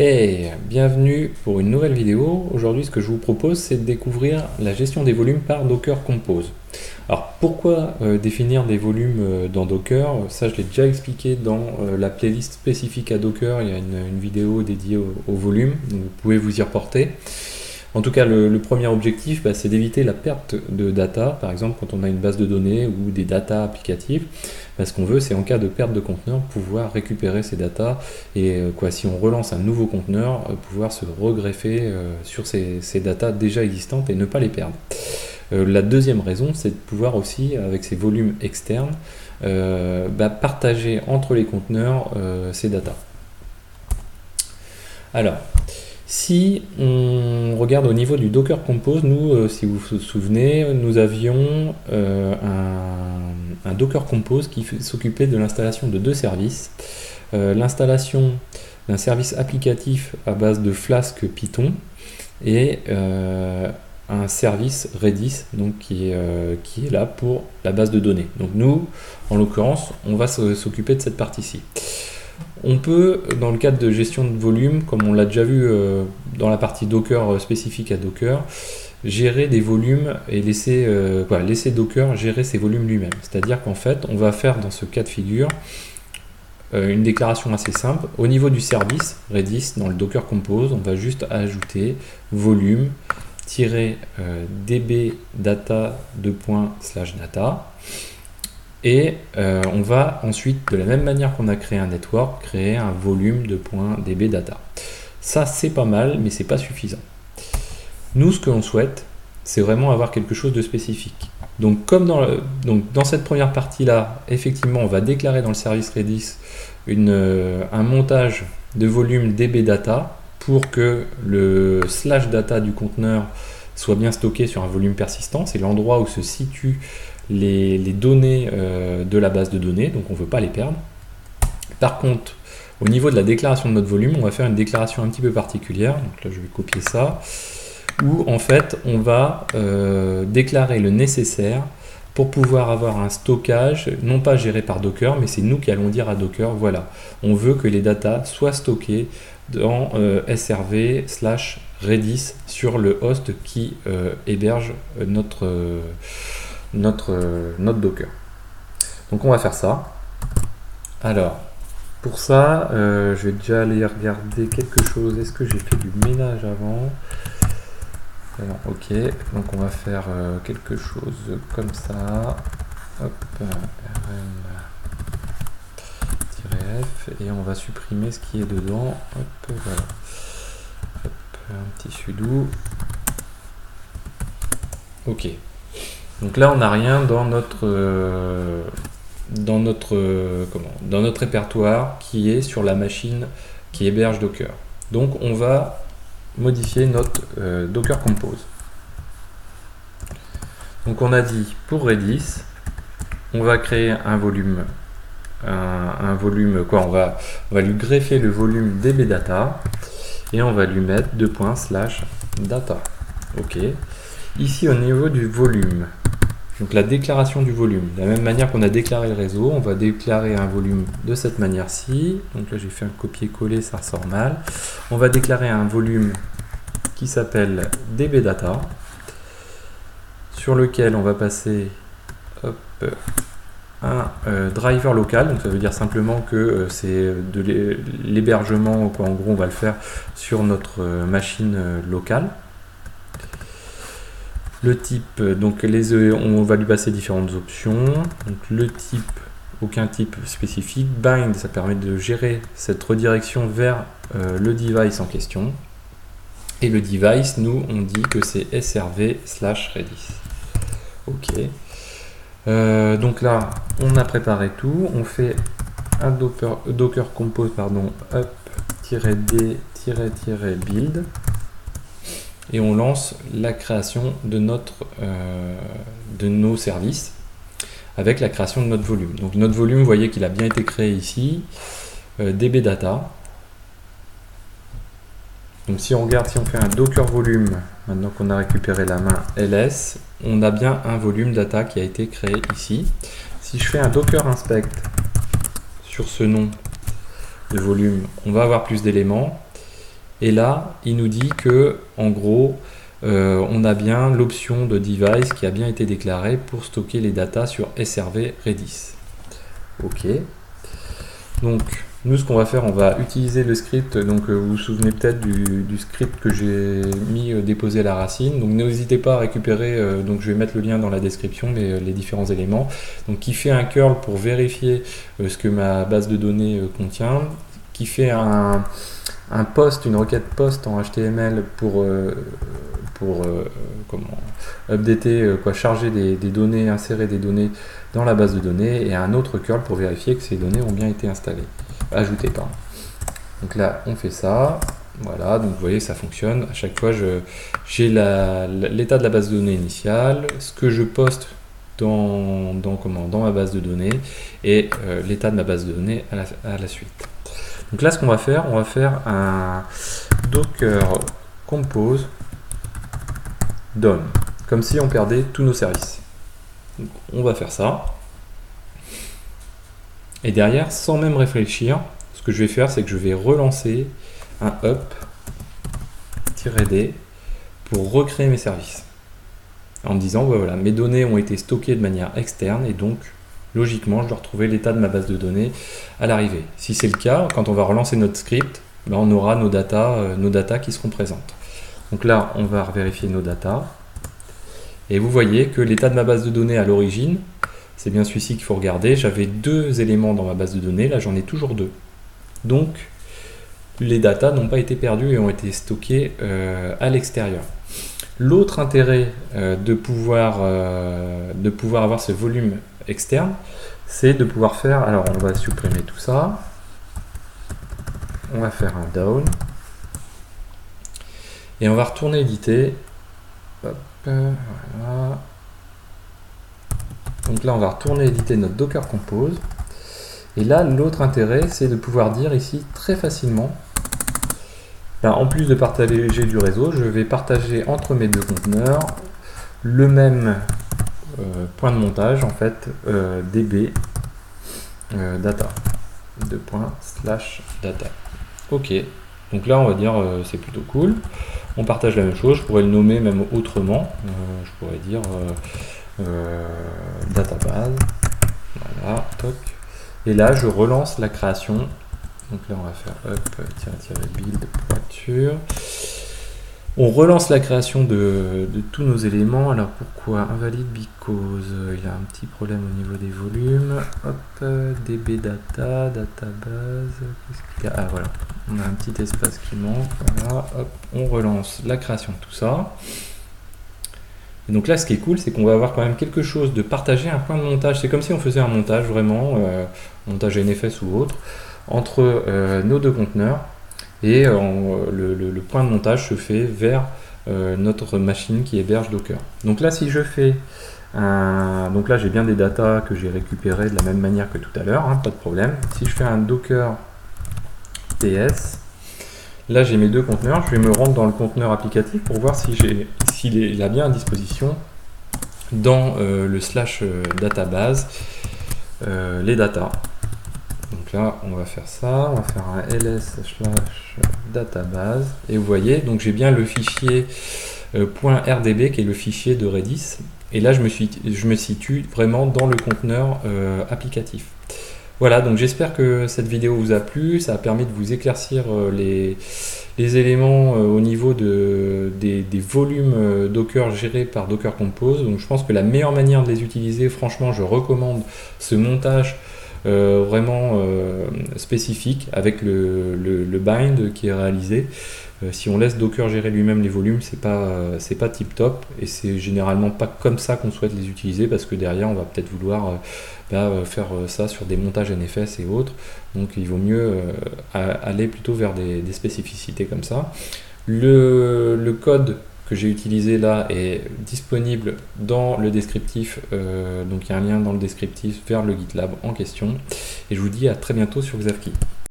Hey, bienvenue pour une nouvelle vidéo. Aujourd'hui, ce que je vous propose, c'est de découvrir la gestion des volumes par Docker Compose. Alors, pourquoi définir des volumes dans Docker? Ça, je l'ai déjà expliqué dans la playlist spécifique à Docker. Il y a une vidéo dédiée au volume, donc vous pouvez vous y reporter. En tout cas, le premier objectif, c'est d'éviter la perte de data. Par exemple, quand on a une base de données ou des data applicatives, ce qu'on veut, c'est en cas de perte de conteneur, pouvoir récupérer ces data et si on relance un nouveau conteneur, pouvoir se regreffer sur ces data déjà existantes et ne pas les perdre. La deuxième raison, c'est de pouvoir aussi, avec ces volumes externes, partager entre les conteneurs ces data. Alors, si on regarde au niveau du Docker Compose, nous, si vous vous souvenez, nous avions un Docker Compose qui s'occupait de l'installation de deux services. L'installation d'un service applicatif à base de Flask Python et un service Redis donc qui est là pour la base de données. Donc nous, en l'occurrence, on va s'occuper de cette partie-ci. On peut, dans le cadre de gestion de volume, comme on l'a déjà vu dans la partie Docker spécifique à Docker, gérer des volumes et laisser Docker gérer ses volumes lui-même. C'est-à-dire qu'en fait, on va faire dans ce cas de figure une déclaration assez simple. Au niveau du service Redis, dans le Docker Compose, on va juste ajouter volume-db data /data. Et on va ensuite, de la même manière qu'on a créé un network, créer un volume .db data. Ça, c'est pas mal, mais c'est pas suffisant. Nous, ce que l'on souhaite, c'est vraiment avoir quelque chose de spécifique. Donc, comme dans cette première partie-là, effectivement, on va déclarer dans le service Redis un montage de volume db data pour que le /data du conteneur soit bien stocké sur un volume persistant. C'est l'endroit où se situent les données de la base de données, donc on ne veut pas les perdre. Par contre, au niveau de la déclaration de notre volume, on va faire une déclaration un petit peu particulière. Donc là, je vais copier ça, où en fait, on va déclarer le nécessaire pour pouvoir avoir un stockage, non pas géré par Docker, mais c'est nous qui allons dire à Docker, voilà, on veut que les datas soient stockées dans srv/redis sur le host qui héberge notre Docker. Donc on va faire ça. Alors, pour ça, je vais déjà aller regarder quelque chose. Est-ce que j'ai fait du ménage avant? Alors, ok, donc on va faire quelque chose comme ça. Hop, rm-f et on va supprimer ce qui est dedans. Hop, voilà. Hop, un petit sudo. Ok. Donc là, on n'a rien dans notre répertoire qui est sur la machine qui héberge Docker. Donc on va modifier notre Docker Compose. Donc on a dit pour Redis, on va créer un volume, on va lui greffer le volume db data et on va lui mettre /data. Ok. Ici au niveau du volume, donc la déclaration du volume, de la même manière qu'on a déclaré le réseau, on va déclarer un volume de cette manière-ci. Donc là j'ai fait un copier-coller, ça ressort mal. On va déclarer un volume qui s'appelle dbdata, sur lequel on va passer un driver local. Donc ça veut dire simplement que c'est de l'hébergement, en gros on va le faire sur notre machine locale. Le type, donc on va lui passer différentes options. Donc le type, aucun type spécifique. Bind, ça permet de gérer cette redirection vers le device en question. Et le device, nous, on dit que c'est srv/redis. Ok. Donc là, on a préparé tout. On fait un Docker Compose, up-d-build. Et on lance la création de nos services avec la création de notre volume. Donc notre volume, vous voyez qu'il a bien été créé ici, db data. Donc si on regarde, si on fait un docker volume, maintenant qu'on a récupéré la main ls, on a bien un volume data qui a été créé ici. Si je fais un docker inspect sur ce nom de volume, on va avoir plus d'éléments. Et là, il nous dit que, en gros, on a bien l'option de device qui a bien été déclarée pour stocker les datas sur SRV Redis. Ok. Donc, nous, ce qu'on va faire, on va utiliser le script. Donc, vous vous souvenez peut-être du script que j'ai mis déposé à la racine. Donc, n'hésitez pas à récupérer. Donc, je vais mettre le lien dans la description, les différents éléments. Donc, qui fait un curl pour vérifier ce que ma base de données contient, qui fait un post, une requête post en HTML pour updater, charger des données, insérer des données dans la base de données, et un autre curl pour vérifier que ces données ont bien été ajoutées. Pardon. Donc là, on fait ça. Voilà, donc vous voyez, ça fonctionne. À chaque fois, j'ai l'état de la base de données initiale, ce que je poste dans ma base de données, et l'état de ma base de données à la suite. Donc là, ce qu'on va faire, on va faire un docker compose done, comme si on perdait tous nos services. Donc, on va faire ça. Et derrière, sans même réfléchir, ce que je vais faire, c'est que je vais relancer un up-d pour recréer mes services. En me disant, voilà, mes données ont été stockées de manière externe, et donc, logiquement, je dois retrouver l'état de ma base de données à l'arrivée. Si c'est le cas, quand on va relancer notre script, on aura nos datas qui seront présentes. Donc là, on va vérifier nos datas. Et vous voyez que l'état de ma base de données à l'origine, c'est bien celui-ci qu'il faut regarder. J'avais 2 éléments dans ma base de données, là j'en ai toujours 2. Donc, les datas n'ont pas été perdues et ont été stockées à l'extérieur. L'autre intérêt de pouvoir avoir ce volume externe, c'est de pouvoir faire, alors on va supprimer tout ça, on va faire un down, et on va retourner éditer. Hop, voilà. Donc là, on va retourner éditer notre Docker Compose. Et là, l'autre intérêt, c'est de pouvoir dire ici très facilement, en plus de partager du réseau, je vais partager entre mes 2 conteneurs le même point de montage, en fait, db data. ./data. Ok. Donc là, on va dire c'est plutôt cool. On partage la même chose. Je pourrais le nommer même autrement. Je pourrais dire database. Voilà, toc. Et là, je relance la création. Donc là, on va faire up-build pour être sûr. On relance la création de tous nos éléments. Alors pourquoi invalide? Because il a un petit problème au niveau des volumes. Hop, db data, database. Qu'est-ce qu'il y a? Ah voilà, on a un petit espace qui manque. Voilà, hop, on relance la création de tout ça. Et donc là, ce qui est cool, c'est qu'on va avoir quand même quelque chose de partagé, un point de montage. C'est comme si on faisait un montage vraiment, montage NFS ou autre, entre nos 2 conteneurs. Et le point de montage se fait vers notre machine qui héberge Docker. Donc là, si je fais donc là, j'ai bien des datas que j'ai récupérées de la même manière que tout à l'heure, pas de problème. Si je fais un Docker ts, là j'ai mes 2 conteneurs, je vais me rendre dans le conteneur applicatif pour voir s'il a bien à disposition dans le /database les datas. Donc là, on va faire ça, on va faire un ls/database, et vous voyez, donc j'ai bien le fichier .rdb qui est le fichier de Redis, et là je me situe vraiment dans le conteneur applicatif. Voilà, donc j'espère que cette vidéo vous a plu, ça a permis de vous éclaircir les éléments au niveau des volumes Docker gérés par Docker Compose. Donc je pense que la meilleure manière de les utiliser, franchement, je recommande ce montage vraiment spécifique avec le bind qui est réalisé. Si on laisse Docker gérer lui-même les volumes, c'est pas tip top, et c'est généralement pas comme ça qu'on souhaite les utiliser, parce que derrière on va peut-être vouloir faire ça sur des montages NFS et autres. Donc il vaut mieux aller plutôt vers des spécificités comme ça. Le code que j'ai utilisé là est disponible dans le descriptif, donc il y a un lien dans le descriptif vers le GitLab en question, et je vous dis à très bientôt sur Xavki.